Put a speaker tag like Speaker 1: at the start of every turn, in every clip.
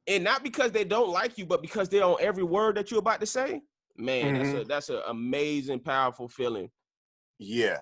Speaker 1: and not because they don't like you, but because they're on every word that you're about to say. Man, that's an amazing, powerful feeling.
Speaker 2: Yeah.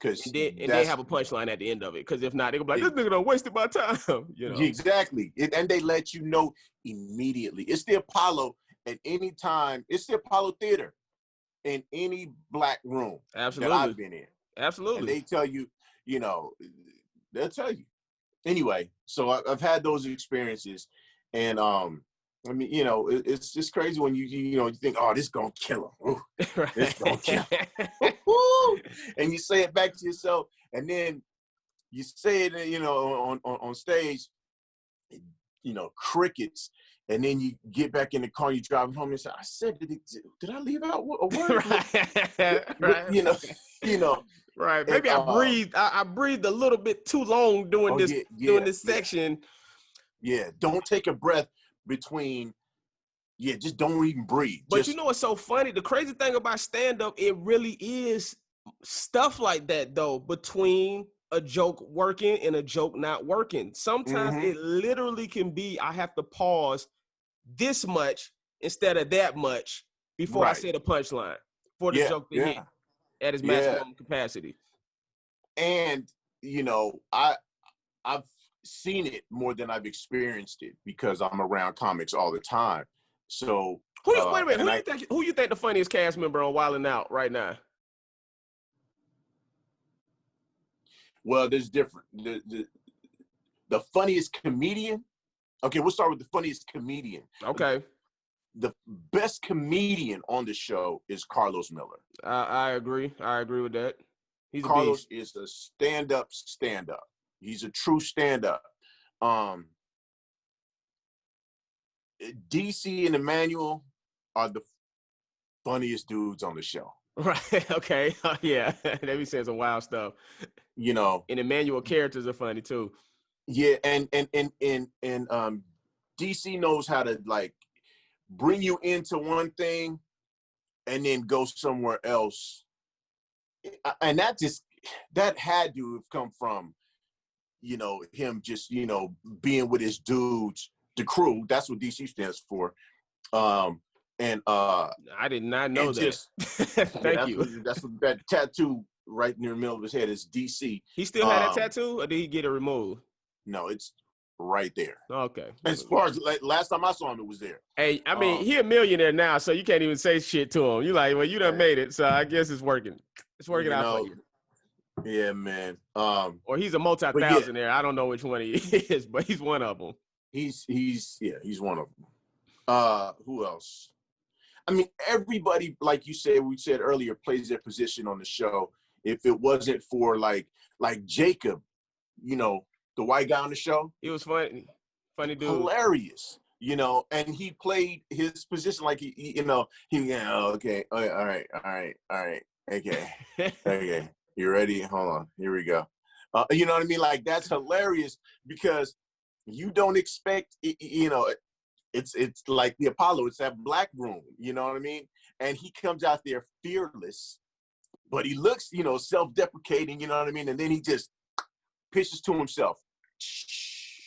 Speaker 1: And then have a punchline at the end of it. Because if not, they're going to be like, this nigga done wasted my time. You know?
Speaker 2: Exactly. And they let you know immediately. It's the Apollo at any time. It's the Apollo Theater in any black room that I've been in.
Speaker 1: Absolutely.
Speaker 2: And they tell you, you know, they'll tell you. Anyway, so I've had those experiences. And, I mean, you know, it's just crazy when you think, oh, this gonna kill him. Ooh, this gonna kill him. And you say it back to yourself, and then you say it, you know, on stage, you know, crickets, and then you get back in the car, you driving home, and say, I said, did I leave out a word?
Speaker 1: Right.
Speaker 2: You know.
Speaker 1: Right. Maybe I breathed a little bit too long doing this section.
Speaker 2: Yeah. Don't take a breath between. Yeah, just don't even breathe.
Speaker 1: But you know what's so funny? The crazy thing about stand-up, it really is stuff like that, though, between a joke working and a joke not working. Sometimes it literally can be, I have to pause this much instead of that much before I say the punchline for the joke to hit at its maximum capacity.
Speaker 2: And, you know, I've seen it more than I've experienced it because I'm around comics all the time. So
Speaker 1: wait a minute, who you think the funniest cast member on Wild 'N Out right now?
Speaker 2: Well, there's different. The funniest comedian. Okay, we'll start with the funniest comedian.
Speaker 1: Okay.
Speaker 2: The best comedian on the show is Carlos Miller.
Speaker 1: I agree. I agree with that.
Speaker 2: Carlos is a stand-up. He's a true stand-up. DC and Emmanuel are the funniest dudes on the show.
Speaker 1: Right. Okay. Yeah. They be saying some wild stuff.
Speaker 2: You know.
Speaker 1: And Emmanuel characters are funny too.
Speaker 2: Yeah, and DC knows how to like bring you into one thing and then go somewhere else. And that had to have come from, you know, him just, you know, being with his dudes, the crew. That's what DC stands for. And
Speaker 1: I did not know that. Thank you.
Speaker 2: That's what that tattoo right near the middle of his head is DC.
Speaker 1: He still had that tattoo, or did he get it removed?
Speaker 2: No, it's right there.
Speaker 1: Okay.
Speaker 2: As far as like, last time I saw him, it was there.
Speaker 1: Hey, I mean, he a millionaire now, so you can't even say shit to him. You like, well, you done made it, so I guess it's working. It's working out for you.
Speaker 2: Yeah, man.
Speaker 1: Or he's a multi-thousandaire. I don't know which one he is, but he's one of them.
Speaker 2: He's one of them. Who else? I mean, everybody, like you said, we said earlier, plays their position on the show. If it wasn't for like Jacob, you know, the white guy on the show,
Speaker 1: he was funny dude,
Speaker 2: hilarious, you know, and he played his position like he you know, okay, all right, okay, you ready? Hold on, here we go. You know what I mean? Like that's hilarious because you don't expect, you know. It's like the Apollo. It's that black room, you know what I mean? And he comes out there fearless, but he looks, you know, self-deprecating, you know what I mean? And then he just pitches to himself.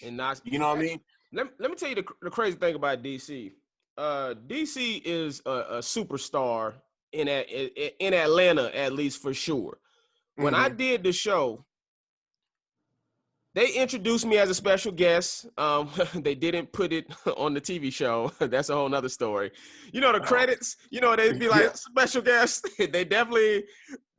Speaker 1: And not,
Speaker 2: you know what I mean?
Speaker 1: Let me tell you the crazy thing about DC. DC is a superstar in Atlanta, at least for sure. When I did the show, they introduced me as a special guest. They didn't put it on the TV show. That's a whole nother story. You know, the credits, you know, they'd be like special guest. They definitely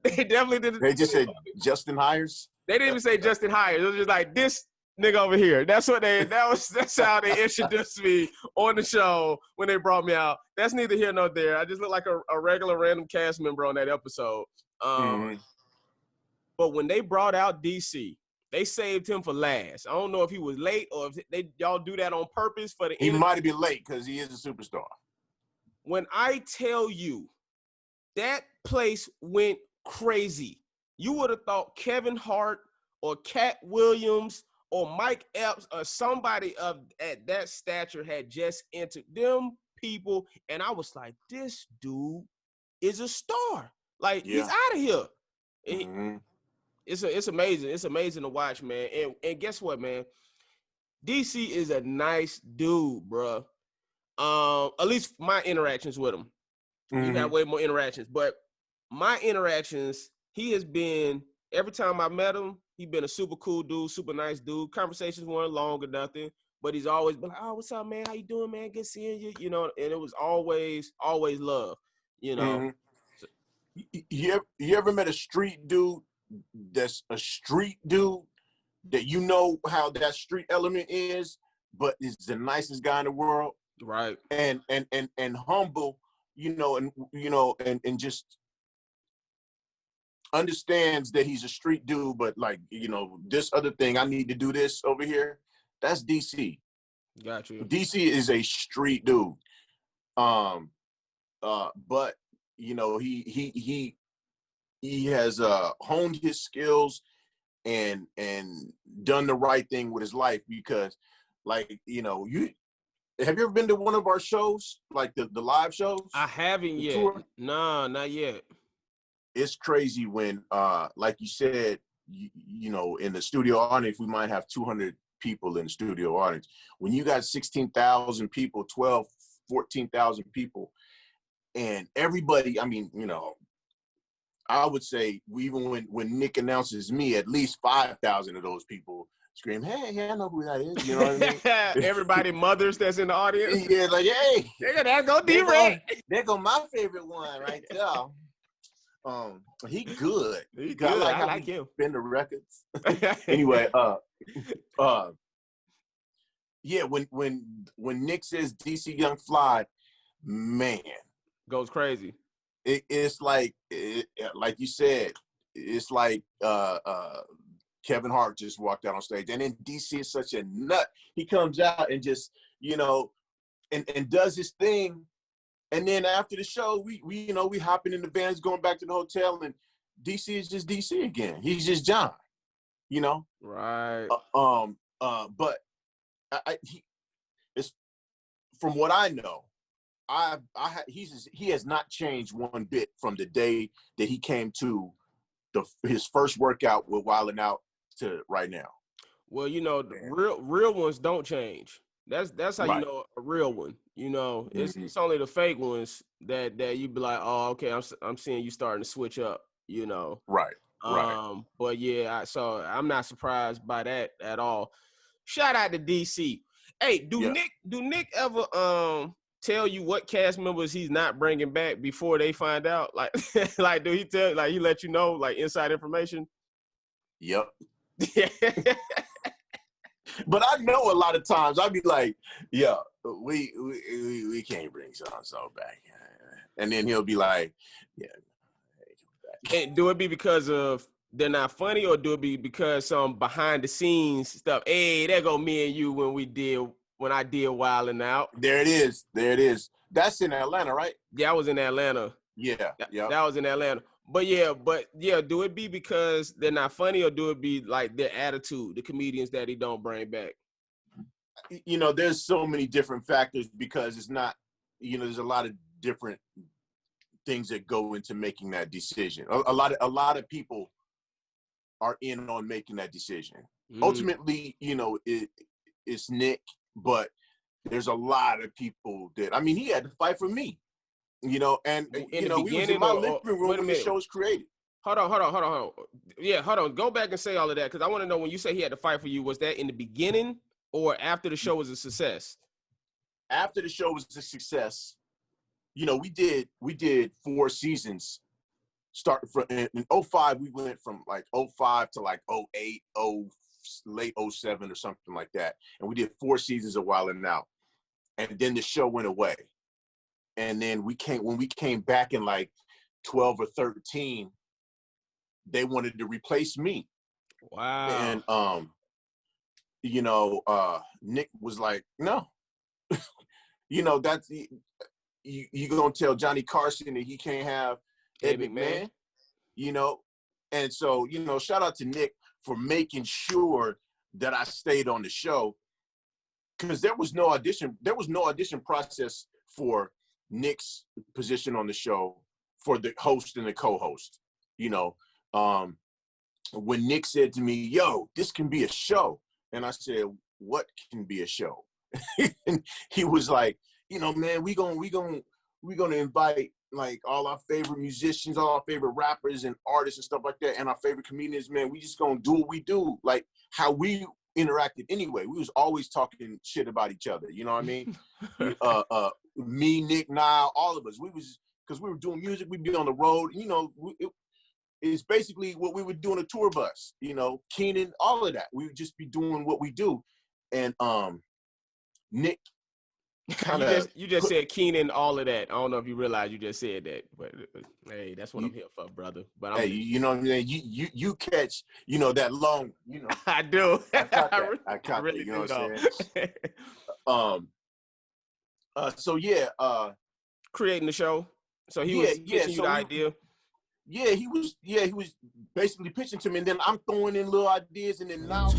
Speaker 1: didn't.
Speaker 2: They just said Justin Hires.
Speaker 1: They didn't even say Justin Hires. It was just like this nigga over here. That's how they introduced me on the show when they brought me out. That's neither here nor there. I just look like a regular random cast member on that episode. But when they brought out DC, they saved him for last. I don't know if he was late or if y'all do that on purpose for the
Speaker 2: He might have been late because he is a superstar.
Speaker 1: When I tell you that place went crazy, you would have thought Kevin Hart or Cat Williams or Mike Epps or somebody at that stature had just entered them people. And I was like, this dude is a star. Like, he's out of here. It's amazing. It's amazing to watch, man. And guess what, man? DC is a nice dude, bro. At least my interactions with him. You've had way more interactions, but my interactions, he has been, every time I met him, he's been a super cool dude, super nice dude. Conversations weren't long or nothing, but he's always been like, "Oh, what's up, man? How you doing, man? Good seeing you." You know, and it was always love. You know.
Speaker 2: Mm-hmm.
Speaker 1: So,
Speaker 2: You ever met a street dude that's a street dude that you know how that street element is, but is the nicest guy in the world,
Speaker 1: right.
Speaker 2: and humble, and just understands that he's a street dude, but like, this other thing, I need to do this over here. That's DC.
Speaker 1: Got you.
Speaker 2: DC is a street dude. But he has honed his skills and done the right thing with his life, because like, you have you ever been to one of our shows, like the live shows?
Speaker 1: I haven't yet.
Speaker 2: Tour?
Speaker 1: Nah, not yet.
Speaker 2: It's crazy when like you said, in the studio audience, we might have 200 people in the studio audience. When you got 16,000 people, 14,000 people, and everybody, I mean, I would say even when Nick announces me, at least 5,000 of those people scream, "Hey, I know who that is." You know what I mean?
Speaker 1: Everybody, mothers that's in the audience.
Speaker 2: Yeah, like, hey,
Speaker 1: there go D-Wrek.
Speaker 2: There go my favorite one right there. He good.
Speaker 1: He good. I like him.
Speaker 2: Spin the records. Anyway, yeah, when Nick says DC Young Fly, man,
Speaker 1: goes crazy.
Speaker 2: It's like like you said, it's like Kevin Hart just walked out on stage, and then DC is such a nut. He comes out and just and does his thing, and then after the show, we hopping in the vans going back to the hotel, and DC is just DC again. He's just John,
Speaker 1: Right.
Speaker 2: But it's from what I know. He has not changed one bit from the day that he came to his first workout with Wildin' Out to right now.
Speaker 1: Well, the real ones don't change. That's how
Speaker 2: right.
Speaker 1: You know a real one. It's only the fake ones that you be like, "Oh, okay, I'm seeing you starting to switch up."
Speaker 2: Right. Right.
Speaker 1: But yeah, so I'm not surprised by that at all. Shout out to DC. Hey, do Nick ever tell you what cast members he's not bringing back before they find out? Like, like, do he tell? Like, he let you know, like, inside information?
Speaker 2: Yep. But I know a lot of times I'd be like, "Yeah, we can't bring so and so back," and then he'll be like, "Yeah."
Speaker 1: And do it be because of they're not funny, or do it be because some behind the scenes stuff? Hey, there go me and you when I did Wildin' Out.
Speaker 2: There it is. That's in Atlanta, right?
Speaker 1: Yeah, I was in Atlanta.
Speaker 2: Yeah.
Speaker 1: That was in Atlanta. But yeah, do it be because they're not funny, or do it be like their attitude, the comedians that he don't bring back?
Speaker 2: There's so many different factors, because it's not, there's a lot of different things that go into making that decision. A lot of people are in on making that decision. Ultimately, it's Nick, but there's a lot of people that, I mean, he had to fight for me, and we was in my living room when the show was created.
Speaker 1: Hold on. Yeah, hold on. Go back and say all of that, because I want to know, when you say he had to fight for you, was that in the beginning or after the show was a success?
Speaker 2: After the show was a success. We did 4 seasons. Starting from in 05, we went from like 05 to like 08, late 07 or something like that. And we did 4 seasons of Wildin' Out. And then the show went away. And then when we came back in like 12 or 13, they wanted to replace me.
Speaker 1: Wow.
Speaker 2: And Nick was like, "No." That's you gonna tell Johnny Carson that he can't have Ed McMahon, and so shout out to Nick for making sure that I stayed on the show, because there was no audition process for Nick's position on the show for the host and the co-host. When Nick said to me, "Yo, this can be a show," and I said, what can be a show? And he was like, you know, man, we gonna invite like all our favorite musicians, all our favorite rappers and artists and stuff like that, and our favorite comedians, man. We just gonna do what we do, like how we interacted anyway. We was always talking shit about each other, you know what I mean? Me, Nick, Nile, all of us. We was, because we were doing music, we'd be on the road, you know, it's basically what we would do on a tour bus, you know, Keenan, all of that. We would just be doing what we do. And Nick kind of
Speaker 1: you just said Keenan, all of that. I don't know if you realize you just said that, but hey, that's what I'm here for, brother. But I'm
Speaker 2: you know what I mean? You catch, you know, that long, you know.
Speaker 1: I do.
Speaker 2: I caught that. I caught
Speaker 1: really
Speaker 2: that, you know
Speaker 1: do,
Speaker 2: what I'm saying? So yeah,
Speaker 1: creating the show. So he was pitching you the idea.
Speaker 2: Yeah, he was basically pitching to me, and then I'm throwing in little ideas, and then now